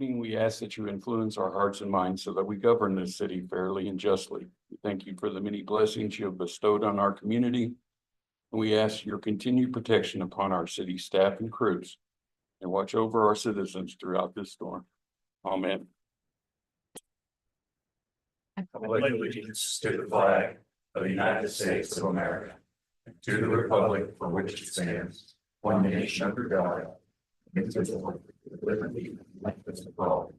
evening, we ask that you influence our hearts and minds so that we govern this city fairly and justly. We thank you for the many blessings you have bestowed on our community. And we ask your continued protection upon our city staff and crews and watch over our citizens throughout this storm. Amen. I pledge allegiance to the flag of the United States of America, and to the republic for which it stands, one nation under God, indivisible, with liberty and justice for all.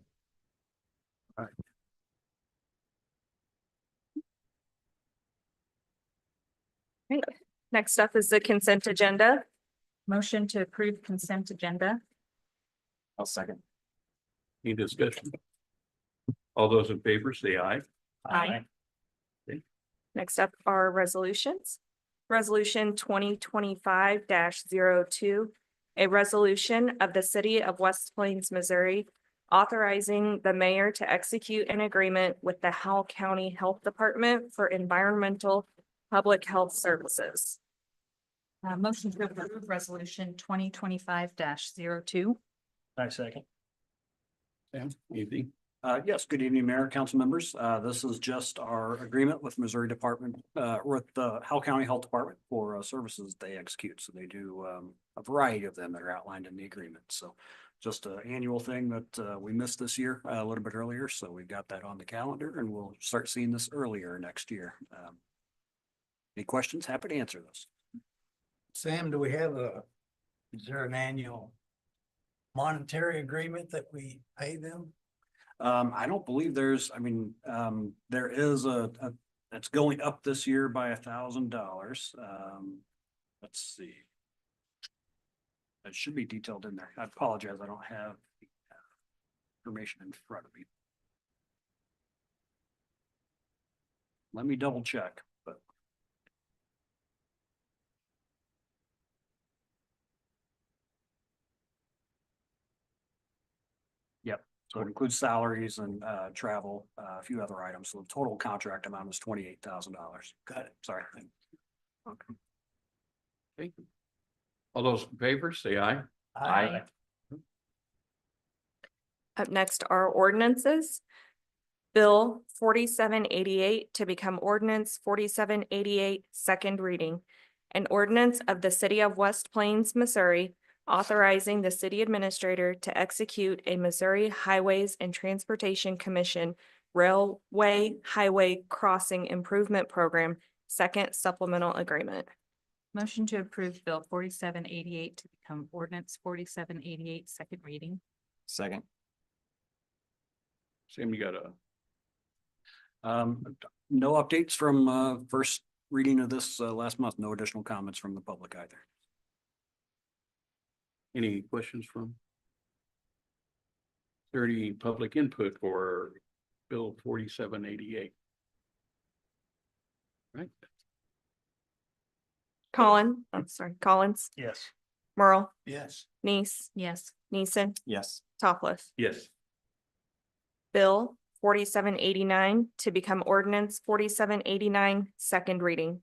Great. Next up is the consent agenda. Motion to approve consent agenda. I'll second. Any discussion? All those in favor say aye. Aye. Next up are resolutions. Resolution 2025-02, a resolution of the city of West Plains, Missouri, authorizing the mayor to execute an agreement with the Howell County Health Department for environmental public health services. Motion to approve resolution 2025-02. I second. Sam, anything? Yes, good evening, Mayor, council members. This is just our agreement with Missouri Department, with the Howell County Health Department for services they execute. So they do a variety of them that are outlined in the agreement. So just an annual thing that we missed this year a little bit earlier. So we've got that on the calendar and we'll start seeing this earlier next year. Any questions? Happy to answer those. Sam, do we have is there an annual monetary agreement that we pay them? I don't believe there's, there is it's going up this year by $1,000. Let's see. It should be detailed in there. I apologize. I don't have the information in front of me. Let me double check, but. Yep. So it includes salaries and travel, a few other items. So the total contract amount is $28,000. Got it. Sorry. Okay. Okay. All those in favor say aye. Aye. Up next are ordinances. Bill 4788 to become ordinance 4788, second reading. An ordinance of the city of West Plains, Missouri, authorizing the city administrator to execute a Missouri Highways and Transportation Commission Railway Highway Crossing Improvement Program, second supplemental agreement. Motion to approve bill 4788 to become ordinance 4788, second reading. Second. Sam, you got a, No updates from first reading of this last month. No additional comments from the public either. any questions from? Is there any public input for Bill 4788? Right, Collins, Yes. Merle, Yes. Neese, Yes. Neeson, Yes. Topliff. yes. Bill 4789 to become ordinance 4789, second reading.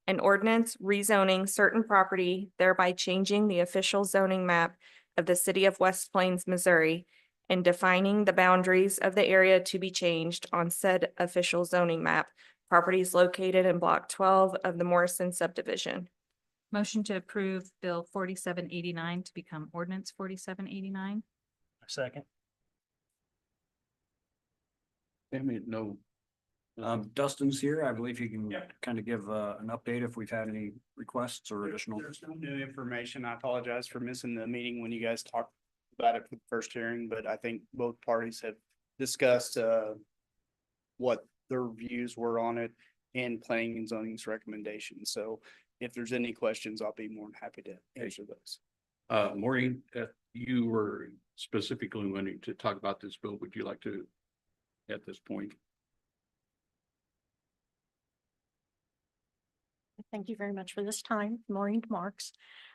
An ordinance rezoning certain property, thereby changing the official zoning map of the city of West Plains, Missouri, and defining the boundaries of the area to be changed on said official zoning map. Properties located in block 12 of the Morrison subdivision. Motion to approve bill 4789 to become ordinance 4789. Second. I mean, no, Dustin's here. I believe he can kind of give an update if we've had any requests or additional. There's no new information. I apologize for missing the meeting when you guys talked about it for the first hearing, but I think both parties have discussed what their views were on it and planning and zoning's recommendations. So if there's any questions, I'll be more than happy to answer those. Maureen, you were specifically wanting to talk about this bill. Would you like to at this point? Thank you very much for this time, Maureen Marks.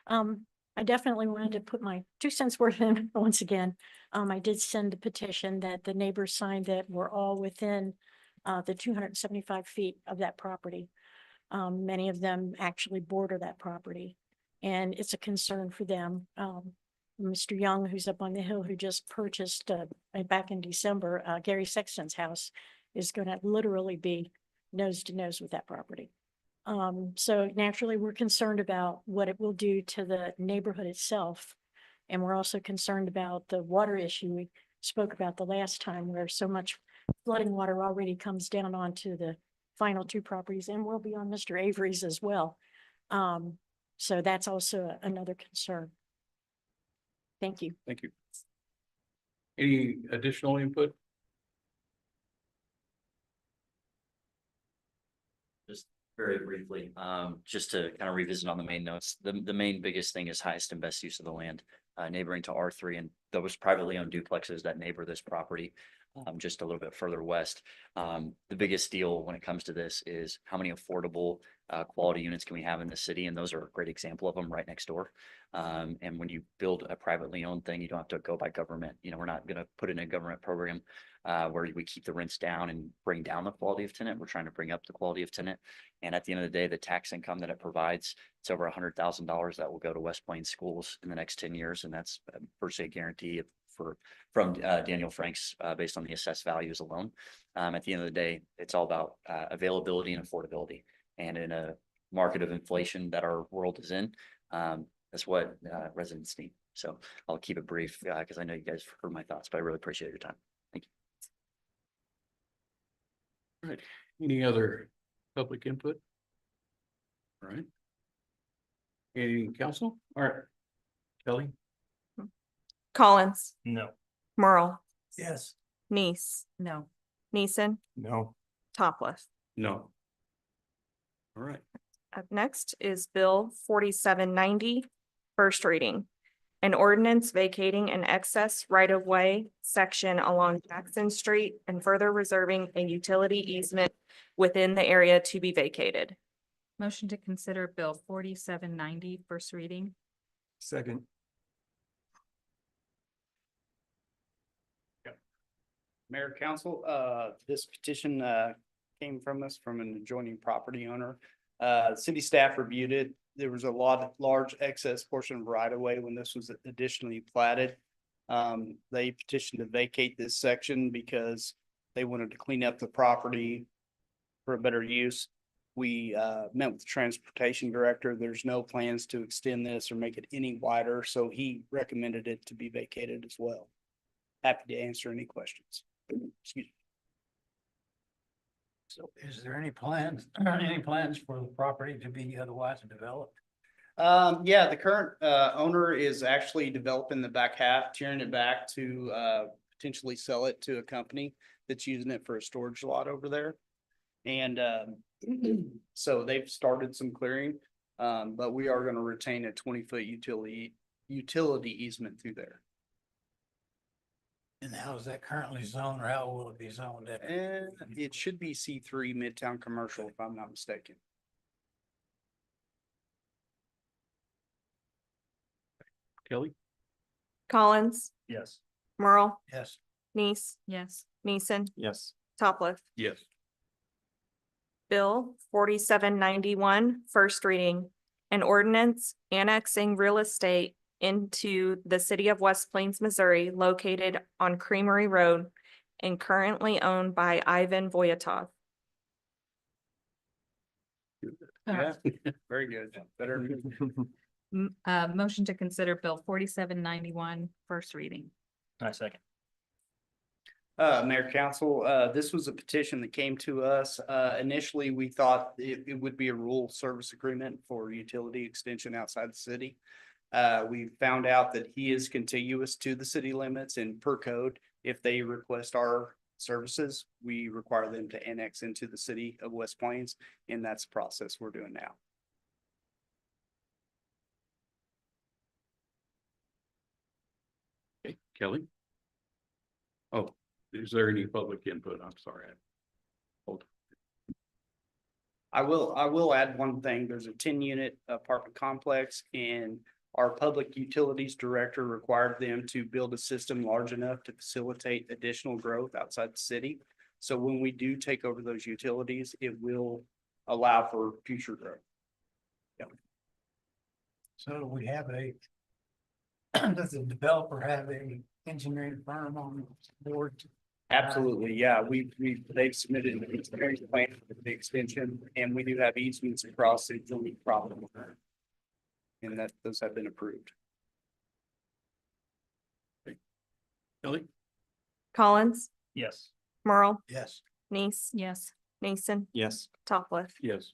I definitely wanted to put my 2 cents worth in once again. I did send a petition that the neighbors signed that we're all within the 275 feet of that property. Many of them actually border that property, and it's a concern for them. Mr. Young, who's up on the hill, who just purchased, back in December, Gary Sexton's house is gonna literally be nose to nose with that property. So naturally, we're concerned about what it will do to the neighborhood itself. And we're also concerned about the water issue we spoke about the last time, where so much flooding water already comes down onto the final two properties and will be on Mr. Avery's as well. So that's also another concern. Thank you. Thank you. Any additional input? Very briefly, just to kind of revisit on the main notes, the main biggest thing is highest and best use of the land, neighboring to R3 and those privately owned duplexes that neighbor this property, just a little bit further west. The biggest deal when it comes to this is how many affordable, quality units can we have in the city? And those are a great example of them right next door. And when you build a privately owned thing, you don't have to go by government. You know, we're not going to put in a government program where we keep the rents down and bring down the quality of tenant. We're trying to bring up the quality of tenant. And at the end of the day, the tax income that it provides, it's over $100,000 that will go to West Plains schools in the next 10 years. And that's per se guarantee from Daniel Franks based on the assessed values alone. At the end of the day, it's all about availability and affordability. And in a market of inflation that our world is in, that's what residents need. So I'll keep it brief because I know you guys heard my thoughts, but I really appreciate your time. Thank you. All right, any other public input? All right. Any council? All right. Kelly? Collins, No. Merle, Yes. Neese, No. Neeson, No. Topliff. No. All right, Up next is Bill 4790, first reading. An ordinance vacating an excess right-of-way section along Jackson Street and further reserving a utility easement within the area to be vacated. Motion to consider Bill 4790, first reading. Second. Mayor, council, this petition came from us from an adjoining property owner. City staff reviewed it. There was a large excess portion of right of way when this was additionally platted. They petitioned to vacate this section because they wanted to clean up the property for a better use. We met with the transportation director. There's no plans to extend this or make it any wider, so he recommended it to be vacated as well. Happy to answer any questions. Excuse me. So is there any plans for the property to be otherwise developed? Yeah, the current owner is actually developing the back half, tearing it back to potentially sell it to a company that's using it for a storage lot over there. And so they've started some clearing, but we are gonna retain a 20-foot utility easement through there. And how is that currently zoned, or how will it be zoned? And it should be C3 Midtown Commercial, if I'm not mistaken. Kelly? Collins, Yes. Merle, Yes. Neese, Yes. Neeson, Yes. Topliff. Yes. Bill 4791, first reading. An ordinance annexing real estate into the city of West Plains, Missouri, located on Creamery Road and currently owned by Ivan Voyatov. Yeah, very good. Better. Motion to consider Bill 4791, first reading. I second. Mayor, council, this was a petition that came to us. Initially, we thought it would be a rural service agreement for utility extension outside the city. We found out that he is contiguous to the city limits, and per code, if they request our services, we require them to annex into the city of West Plains, and that's the process we're doing now. Okay, Kelly? Oh, is there any public input? I'm sorry. Hold. I will add one thing. There's a 10-unit apartment complex, and our public utilities director required them to build a system large enough to facilitate additional growth outside the city. So when we do take over those utilities, it will allow for future growth. So do we have Does the developer have a engineering firm on board? Absolutely, yeah, they've submitted an engineering plan for the extension, and we do have easements across the joint property. And those have been approved. Kelly? Collins, Yes. Merle, Yes. Nice, Yes. Nason, Yes. Topliff. Yes.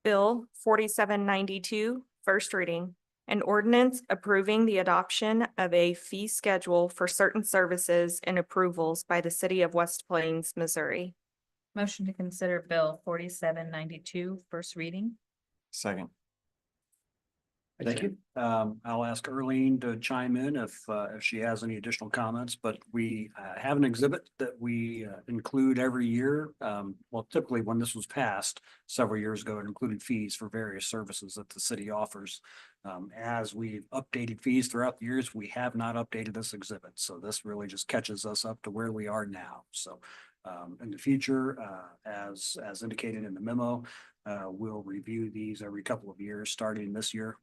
Bill 4792, first reading. An ordinance approving the adoption of a fee schedule for certain services and approvals by the city of West Plains, Missouri. Motion to consider Bill 4792 first reading. Second. Thank you. I'll ask Earlene to chime in if she has any additional comments, but we have an exhibit that we include every year. Well, typically when this was passed several years ago, it included fees for various services that the city offers. As we've updated fees throughout the years, we have not updated this exhibit. So this really just catches us up to where we are now. So in the future, as indicated in the memo, we'll review these every couple of years, starting this year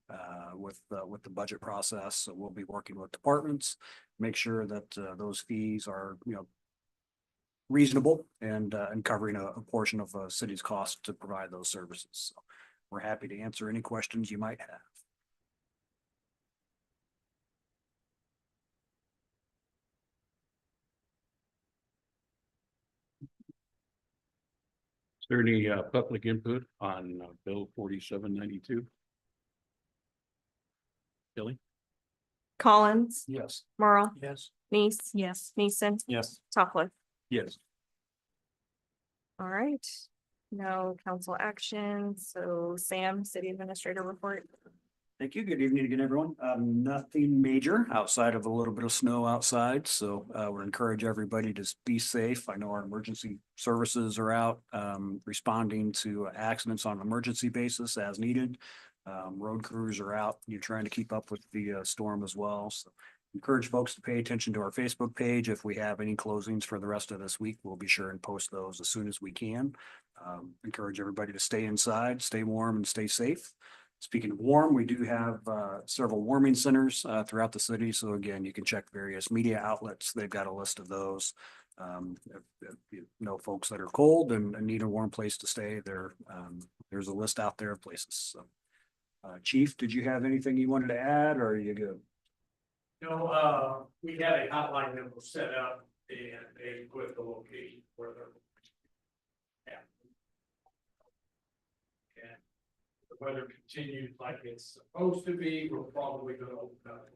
with the budget process. So we'll be working with departments, make sure that those fees are, reasonable and covering a portion of a city's cost to provide those services. So we're happy to answer any questions you might have. Is there any public input on Bill 4792? Kelly? Collins, Yes. Merle, Yes. Nice, Yes. Nason, Yes. Topliff. Yes. All right. No council action. So Sam, city administrator report. Thank you. Good evening again, everyone. Nothing major outside of a little bit of snow outside, so we encourage everybody to be safe. I know our emergency services are out responding to accidents on an emergency basis as needed. Road crews are out. You're trying to keep up with the storm as well. So encourage folks to pay attention to our Facebook page. If we have any closings for the rest of this week, we'll be sure and post those as soon as we can. Encourage everybody to stay inside, stay warm, and stay safe. Speaking of warm, we do have several warming centers throughout the city. So again, you can check various media outlets. They've got a list of those. If you know folks that are cold and need a warm place to stay, there's a list out there of places. So, Chief, did you have anything you wanted to add, or are you good? No, we had a hotline that was set up and they put the location where they're. And the weather continues like it's supposed to be, we're probably gonna open up.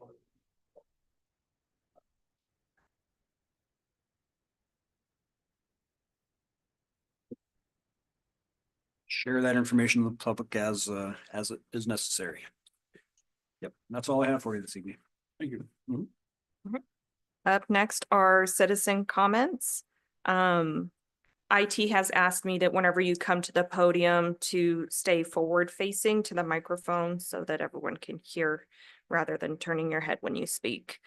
Share that information with the public as it is necessary. Yep, that's all I have for you this evening. Thank you. Up next are citizen comments. IT has asked me that whenever you come to the podium to stay forward facing to the microphone so that everyone can hear rather than turning your head when you speak.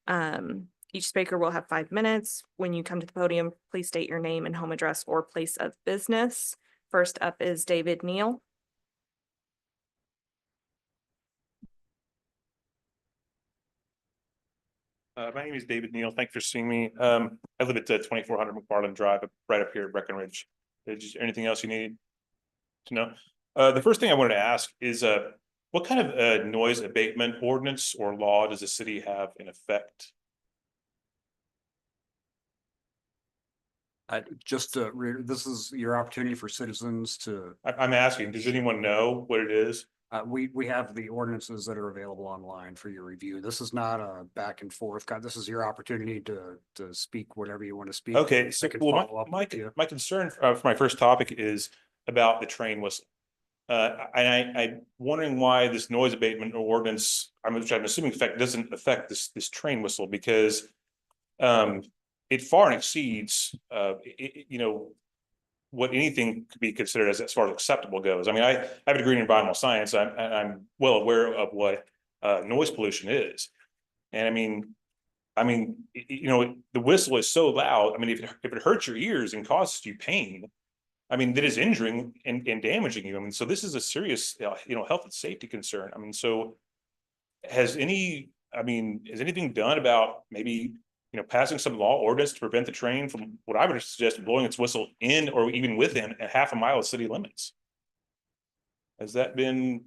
Each speaker will have 5 minutes. When you come to the podium, please state your name and home address or place of business. First up is David Neal. My name is David Neal. Thanks for seeing me. I live at 2400 McFarland Drive, right up here at Breckenridge. Is there anything else you need to know? The first thing I wanted to ask is what kind of noise abatement ordinance or law does the city have in effect? This is your opportunity for citizens to, I'm asking, does anyone know what it is? we have the ordinances that are available online for your review. This is not a back and forth. This is your opportunity to speak whatever you want to speak. Okay, They so can well, follow up my with you. concern for my first topic is about the train whistle. I'm wondering why this noise abatement ordinance, which I'm assuming doesn't affect this train whistle, because it far exceeds what anything could be considered as far as acceptable goes. I mean, I have a degree in environmental science. I'm well aware of what noise pollution is. And I mean, the whistle is so loud. I mean, if it hurts your ears and causes you pain, I mean, that is injuring and damaging you. I mean, so this is a serious, health and safety concern. I mean, so has anything done about maybe, passing some law ordinance to prevent the train from, what I would suggest, blowing its whistle in or even within a half a mile of city limits? Has that been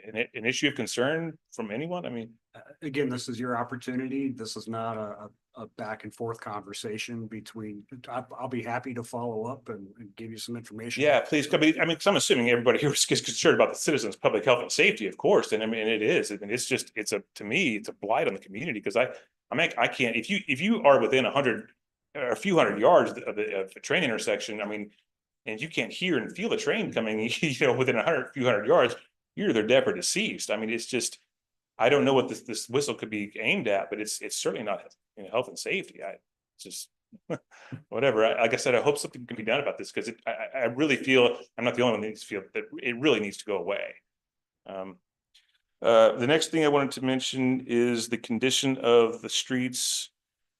an issue of concern from anyone? I mean, Again, this is your opportunity. This is not a back and forth conversation between, I'll be happy to follow up and give you some information. yeah, please. I mean, 'cause I'm assuming everybody here is concerned about the citizens' public health and safety, of course. And I mean, it is. I mean, to me, it's a blight on the community because I can't, if you are within 100 or a few hundred yards of the train intersection, I mean, and you can't hear and feel the train coming, within a few hundred yards, you're either deaf or deceased. I mean, it's just, I don't know what this whistle could be aimed at, but it's certainly not, health and safety. Just whatever. Like I said, I hope something can be done about this because I really feel I'm not the only one that needs to feel that it really needs to go away. The next thing I wanted to mention is the condition of the streets,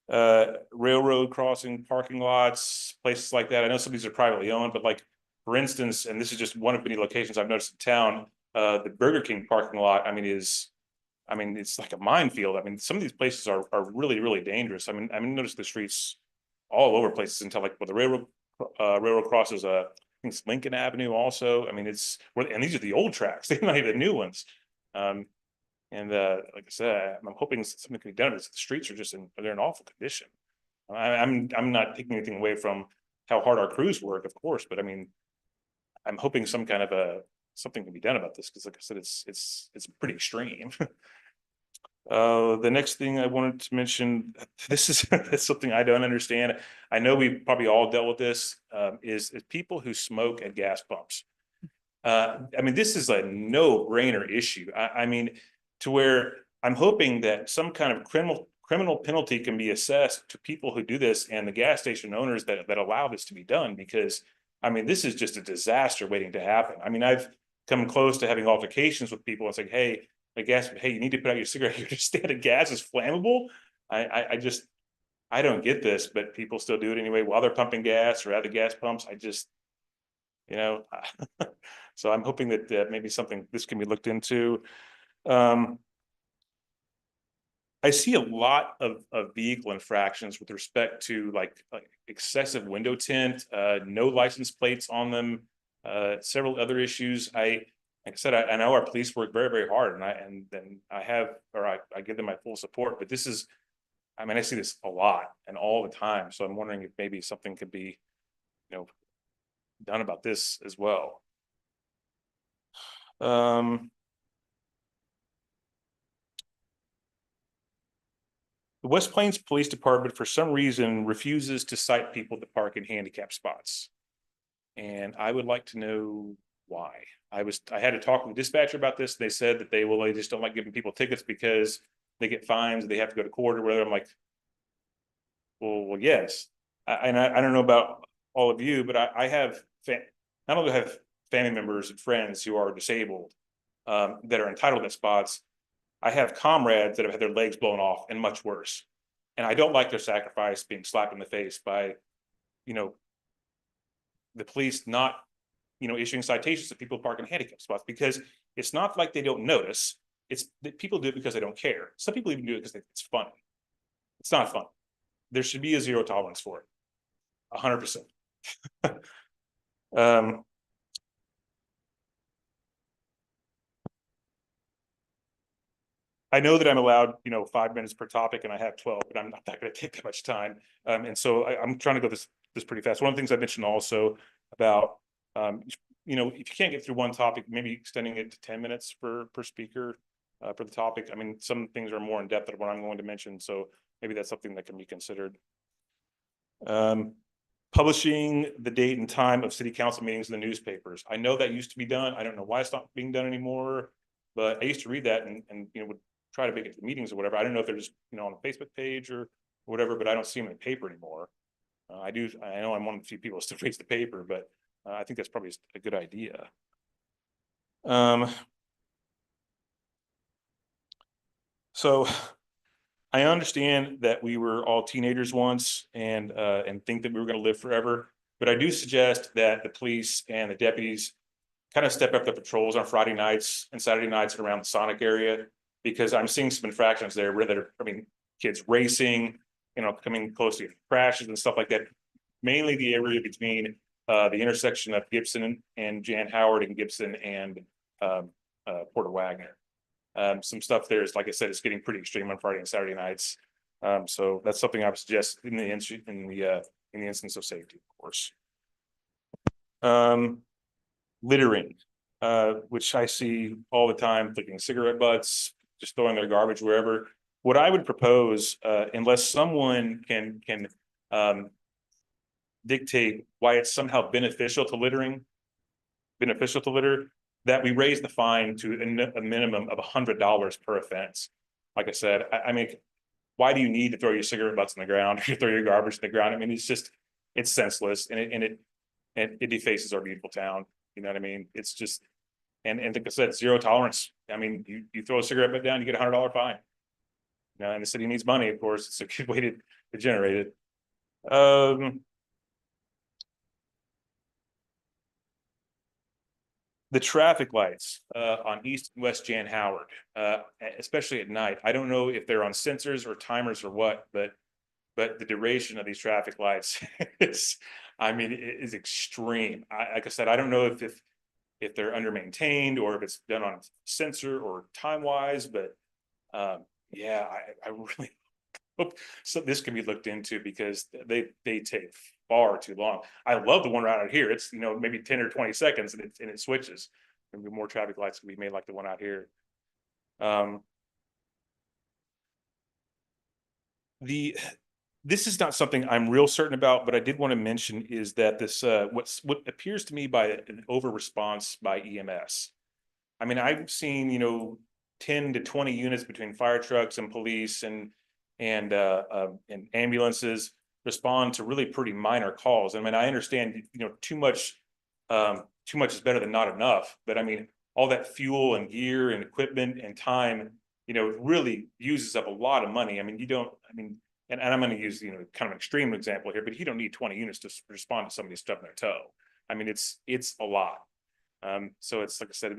railroad crossing, parking lots, places like that. I know some of these are privately owned, but like, for instance, and this is just one of many locations I've noticed in town, the Burger King parking lot, it's like a minefield. I mean, some of these places are really, really dangerous. I mean, notice the streets all over places until like where the railroad crosses, I think it's Lincoln Avenue also. I mean, and these are the old tracks, they're not even the new ones. Like I said, I'm hoping something can be done because the streets are they're in awful condition. I'm not taking anything away from how hard our crews work, of course, but I mean, I'm hoping some kind of something can be done about this because, like I said, it's pretty extreme. The next thing I wanted to mention, this is something I don't understand. I know we probably all dealt with this, is people who smoke at gas pumps. I mean, this is a no-brainer issue. I mean, to where I'm hoping that some kind of criminal penalty can be assessed to people who do this and the gas station owners that allow this to be done, because I mean, this is just a disaster waiting to happen. I mean, I've come close to having altercations with people and saying, hey, you need to put out your cigarette. You understand that gas is flammable. I don't get this, but people still do it anyway while they're pumping gas or at the gas pumps. So I'm hoping that maybe this can be looked into. I see a lot of vehicle infractions with respect to like excessive window tint, no license plates on them, several other issues. Like I said, I know our police work very, very hard, and I give them my full support. But I see this a lot and all the time. So I'm wondering if maybe something could be, done about this as well. The West Plains Police Department, for some reason, refuses to cite people that park in handicap spots. And I would like to know why. I had to talk with the dispatcher about this. They said that they just don't like giving people tickets because they get fines, they have to go to court or whatever. I'm like, well, yes. I don't know about all of you, but I have not only have family members and friends who are disabled that are entitled to spots. I have comrades that have had their legs blown off and much worse. And I don't like their sacrifice being slapped in the face by, the police not, issuing citations to people parking handicap spots, because it's not like they don't notice. It's that people do it because they don't care. Some people even do it because it's funny. It's not fun. There should be a zero tolerance for it. 100%. I know that I'm allowed, 5 minutes per topic, and I have 12, but I'm not going to take that much time. And so I'm trying to go this pretty fast. One of the things I mentioned also about, if you can't get through one topic, maybe extending it to 10 minutes per speaker for the topic. I mean, some things are more in depth than what I'm going to mention, so maybe that's something that can be considered. Publishing the date and time of city council meetings in the newspapers. I know that used to be done. I don't know why it's not being done anymore, but I used to read that and would try to make it to the meetings or whatever. I don't know if they're just, on a Facebook page or whatever, but I don't see them in the paper anymore. I know I'm one of the few people who still reads the paper, but I think that's probably a good idea. So I understand that we were all teenagers once and think that we were going to live forever, but I do suggest that the police and the deputies kind of step up the patrols on Friday nights and Saturday nights around the Sonic area. because I'm seeing some infractions there where they're, I mean, kids racing, you know, coming close to crashes and stuff like that. Mainly the area between the intersection of Gibson and Jan Howard and Gibson and Porter Wagner. Some stuff there is, like I said, it's getting pretty extreme on Friday and Saturday nights. So that's something I would suggest in the instance of safety, of course. Littering, which I see all the time, flicking cigarette butts, just throwing their garbage wherever. What I would propose, unless someone can dictate why it's somehow beneficial to litter, that we raise the fine to a minimum of $100 per offense. Like I said, I mean, why do you need to throw your cigarette butts on the ground or throw your garbage on the ground? I mean, it's senseless, and it defaces our beautiful town. You know what I mean? It's just, and like I said, zero tolerance. I mean, you throw a cigarette butt down, you get $100 fine. You know, and the city needs money, of course. It's a good way to generate it. The traffic lights on East and West Jan Howard, especially at night. I don't know if they're on sensors or timers or what, but the duration of these traffic lights is, I mean, it is extreme. Like I said, I don't know if they're under maintained or if it's done on sensor or time wise, but yeah, I really hope so this can be looked into, because they take far too long. I love the one right out here. It's, you know, maybe 10 or 20 seconds and it switches. Maybe more traffic lights can be made like the one out here. This is not something I'm real certain about, but I did want to mention is that this what appears to me by an over response by EMS. I mean, I've seen, you know, 10 to 20 units between fire trucks and police and ambulances respond to really pretty minor calls. I mean, I understand, you know, too much is better than not enough, but I mean, all that fuel and gear and equipment and time, you know, really uses up a lot of money. I mean, and I'm going to use, you know, kind of an extreme example here, but you don't need 20 units to respond to somebody stubbing their toe. I mean, it's a lot. So it's, like I said,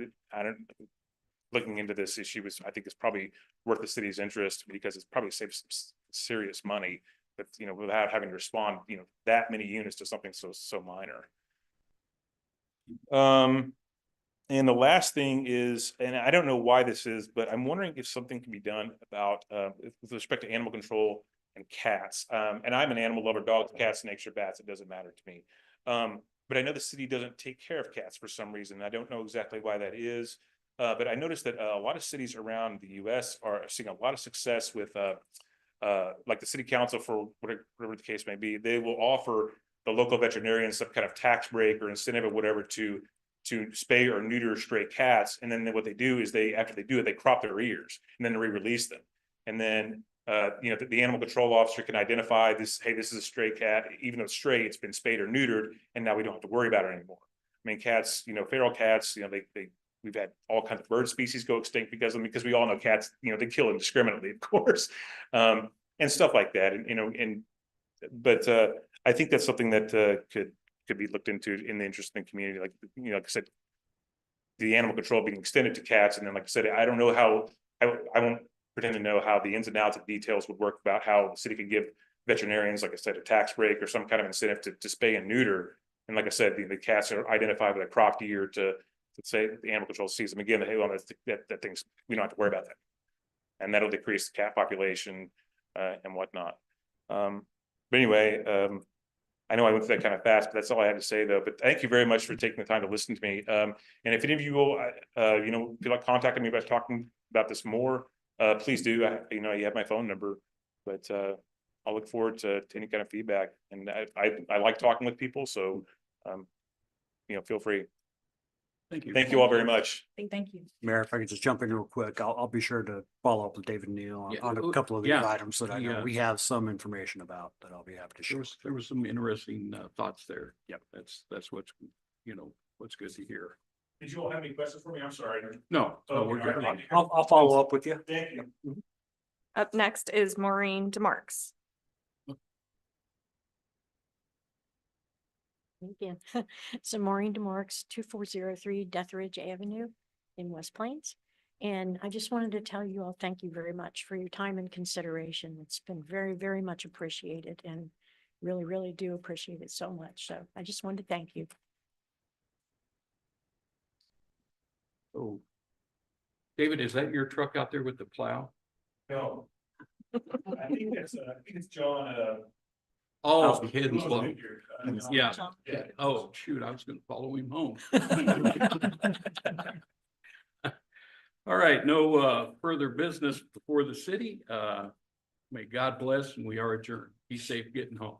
looking into this issue I think it's probably worth the city's interest, because it's probably saves some serious money, but, you know, without having to respond, you know, that many units to something so minor. And the last thing is, and I don't know why this is, but I'm wondering if something can be done about with respect to animal control and cats. And I'm an animal lover, dogs, cats, snakes, or bats. It doesn't matter to me. But I know the city doesn't take care of cats for some reason. I don't know exactly why that is. But I noticed that a lot of cities around the US are seeing a lot of success with like the city council, for whatever the case may be. They will offer the local veterinarian some kind of tax break or incentive or whatever to spay or neuter stray cats. And then what they do is after they do it, they crop their ears and then they re-release them. And then you know, the animal control officer can identify this, hey, this is a stray cat, even though it's stray, it's been spayed or neutered, and now we don't have to worry about it anymore. I mean, cats, you know, feral cats, you know, we've had all kinds of bird species go extinct because of them, because we all know cats, you know, they kill indiscriminately, of course, and stuff like that. And, you know, but I think that's something that could be looked into in the interest in the community. Like, you know, like I said, the animal control being extended to cats. And then, like I said, I don't know how, I won't pretend to know how the ins and outs of details would work about how the city could give veterinarians, like I said, a tax break or some kind of incentive to spay and neuter. And like I said, the cats are identified with a cropped ear to say the animal control sees them again, hey, well, that thing's, we don't have to worry about that. And that'll decrease the cat population and whatnot. But anyway, I know I went through that kind of fast, but that's all I had to say, though. But thank you very much for taking the time to listen to me. And if any of you will, you know, feel like contacting me about talking about this more, please do. You know, you have my phone number, but I'll look forward to any kind of feedback. And I like talking with people, so you know, feel free. Thank you. Thank you all very much. Thank you. Mayor, if I could just jump in real quick, I'll be sure to follow up with David Neal on a couple of these Yeah. items that I know we have some information about that I'll be happy to share. There was some interesting thoughts there. Yep. That's what's, you know, what's good to hear. Did you all have any questions for me? I'm sorry. No, Oh, we're good. I'll follow up with you. Thank you. Up next is Maureen DeMarks. Again, so Maureen DeMarks, 2403 Deathridge Avenue in West Plains. And I just wanted to tell you all, thank you very much for your time and consideration. It's been very, very much appreciated and really, really do appreciate it so much. So I just wanted to thank you. Oh. David, is that your truck out there with the plow? No. I think it's John, Oh, hidden plow. Yeah. Yeah. Oh, shoot, I was gonna follow him home. All right, no further business before the city. May God bless and we are adjourned. Be safe getting home.